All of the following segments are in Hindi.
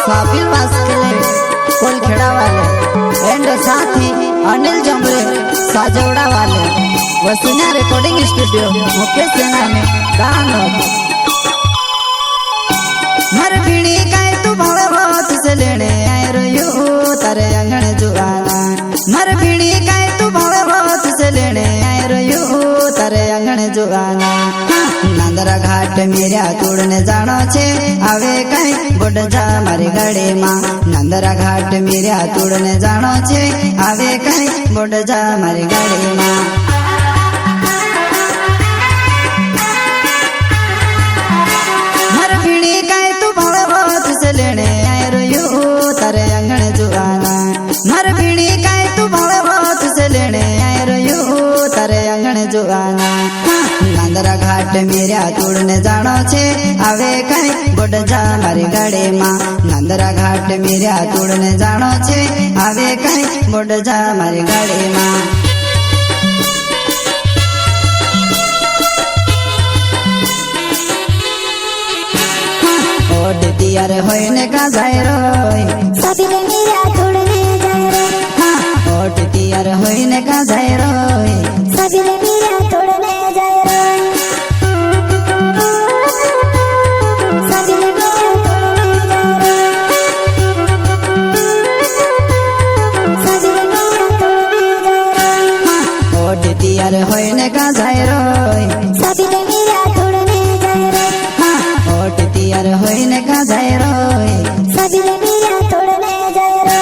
साबिल वास्कले कोलखेड़ा वाले एंड साथी अनिल जमरे साजवड़ा वाले वसुना रिकॉर्डिंग स्टूडियो मुकेश सेना में दानव मर भीड़ी काय तू भले बहुत से लेने आए रोयो तारे अंगण जुआना मर भीड़ी काय तू भले बहुत से लेने आए रोयो तारे अंगण जुआना नंदरा घाट मेरा तोड़ने जानो छे आवे कई बोड जा मारी गाड़ी मां नंदरा घाट मेरा तोड़ने जानो छे आवे कई बोड जा मारी गाड़ी मां मर भीड़ी काय तू भले बहुत से लेने आए रोयो तारे अंगण जुआना मर भीड़ी काय तू भले बहुत से लेने आए रोयो तारे अंगण जुआना नंदरा घाट मेरा तोड़ने जानो छे आवे कई बोड जा मारी गाड़ी मां नंदरा घाट मेरा तोड़ने जानो छे आवे कई बोड जा मारी गाड़ी मां ओट दियार होइने का जाय रोय साबिल मेरा तोड़ने जाय रो ओट दियार होइने का जाय रोय साबिल मेरा तोड़ने जाय रो साबिल मेरा तोड़ने जाय रो ओट दियार होइने का जाय रोय साबिल मेरा तोड़ने जाय रो ओट दियार होइने का जाय रोय साबिल मेरा तोड़ने जाय रो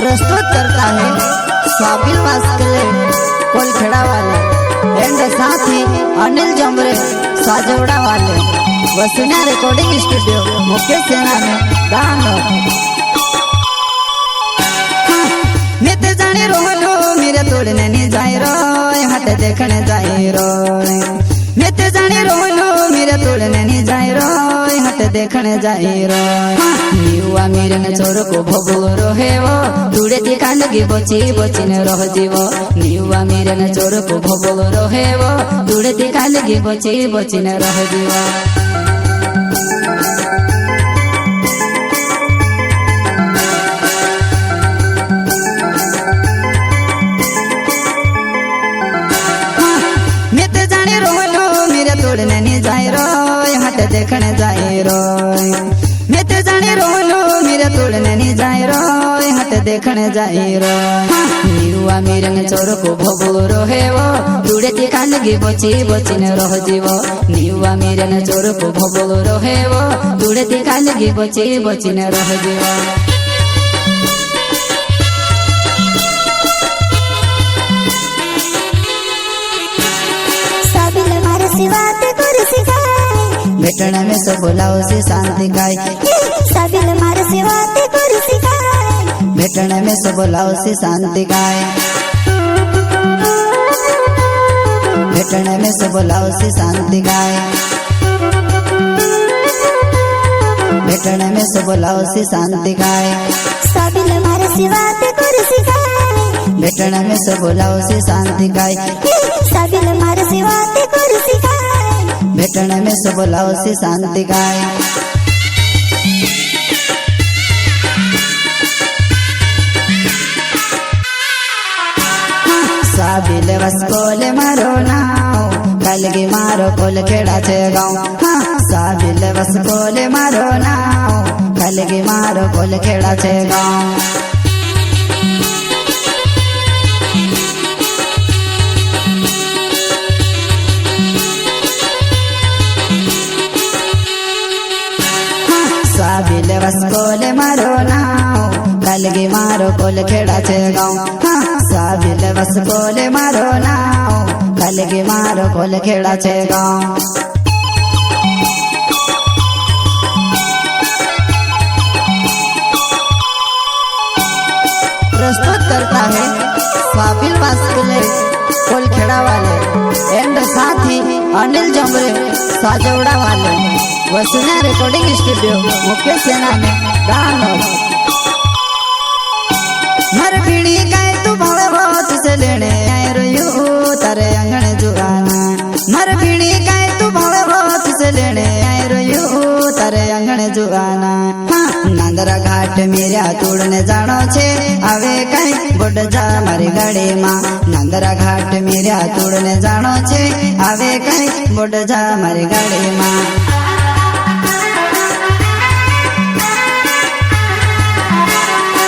प्रस्तुत करता है साबिल वास्कले कोलखेड़ा वाले एंड साथी अनिल जमरे साजवड़ा वाले वसुना रिकॉर्डिंग स्टूडियो मुकेश सेना में दानव नित जाने रोहलो मेरे तोड़ने नहीं जाए रोय हट देखने जाए रोय नित जाने रोहलो मेरे तोड़ने नहीं जाए रोय हट देखने जाए रोय युवा मेरे न छोर को भोगो रोहे वो तुड़े दिखा लगी बची बची न रह जीवो युवा मेरे न छोर को भोगो रोहे वो तुड़े दिखा लगी बची बची न रह जीवो तोड़ने नहीं जाए रोय हट देखने जाए रोय मैं तो जाने रोलो मेरे तोड़ने नहीं जाए रोय हट देखने जाए रोय युवा मेरे न चोर को भोगो रोहे वो तुड़े दिखा लगी बची बची न रह जीवो युवा मेरे न चोर को भोगो रोहे वो तुड़े दिखा लगी बची बची न रह जीवो भेटण में सब बोलाओ से शांति गाय साबिल मार सेवा ते कर सिखाए भेटण में सब बोलाओ से शांति गाय भेटण में सब बोलाओ से शांति गाय भेटण में सब बोलाओ से शांति गाय साबिल मार सेवा ते कर सिखाए भेटण में सब बोलाओ से शांति गाय साबिल मार सेवा ते कर सिखाए भेटण में सब बोलाओ से शांति गाय साबिल वस्कोले मारो नाव कलगी मारो कोलखेड़ा छे गाँव साबिल वस्कोले मारो नाव कलगी मारो कोलखेड़ा छे गाँव साबिल वस्कोले मारो नाव कलगी मारो कोलखेड़ा छे गाँव साबिल वस्कोले मारो नाव कलगी मारो कोलखेड़ा छे गाँव प्रस्तुत करता है साबिल वास्कले कोलखेड़ा वाले एंड साथी अनिल जमरे साजवड़ा वाले वसुना रिकॉर्डिंग स्टूडियो मुकेश सेना में दानव मर पीड़ी गाय तू भले बहुत से लेने आए रोयो तारे अंगण जो मर भीणी काय तू भाव हो तुझे लेने आए रोयू तारे आंगण जुआना नांदरा घाट मेरा तोड़ने जानो छे आवे कई बोड जा मारी गाड़ी मां नांदरा घाट मेरा तोड़ने जानो छे आवे कई बोड जा मारी गाड़ी मां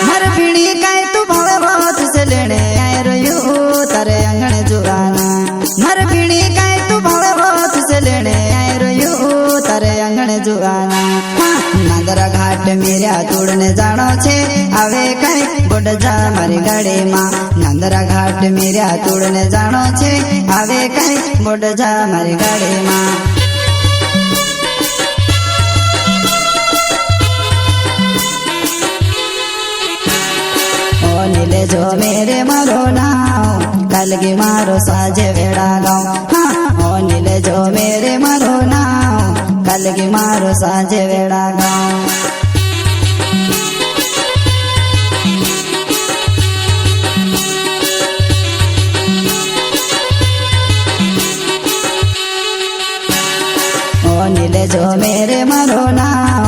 मर भीणी काय तू भाव हो तुझे लेने आए रोयू तारे आंगण जुआना मर भीणी काय तू भाव हो तुझे लेने आए रोयू तारे आंगण जुआना नांदरा घाट मेरा तोड़ने जानो छे आवे कई बोड जा मारी गाड़ी मां नांदरा घाट मेरा तोड़ने जानो छे आवे कई बोड जा मारी गाड़ी मां ओ नीले जो मेरे मारो नाव कलगी मारो साजे वेड़ा गाँव ओ नीले जो मेरे मारो नाव कलगी मारो साजे वेड़ा गाँव ओ नीले जो मेरे मारो नाव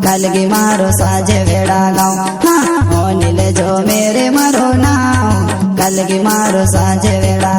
कलगी मारो साजे वेड़ा गाँव ओ नीले जो मेरे मारो नाव कलगी मारो साजे वेड़ा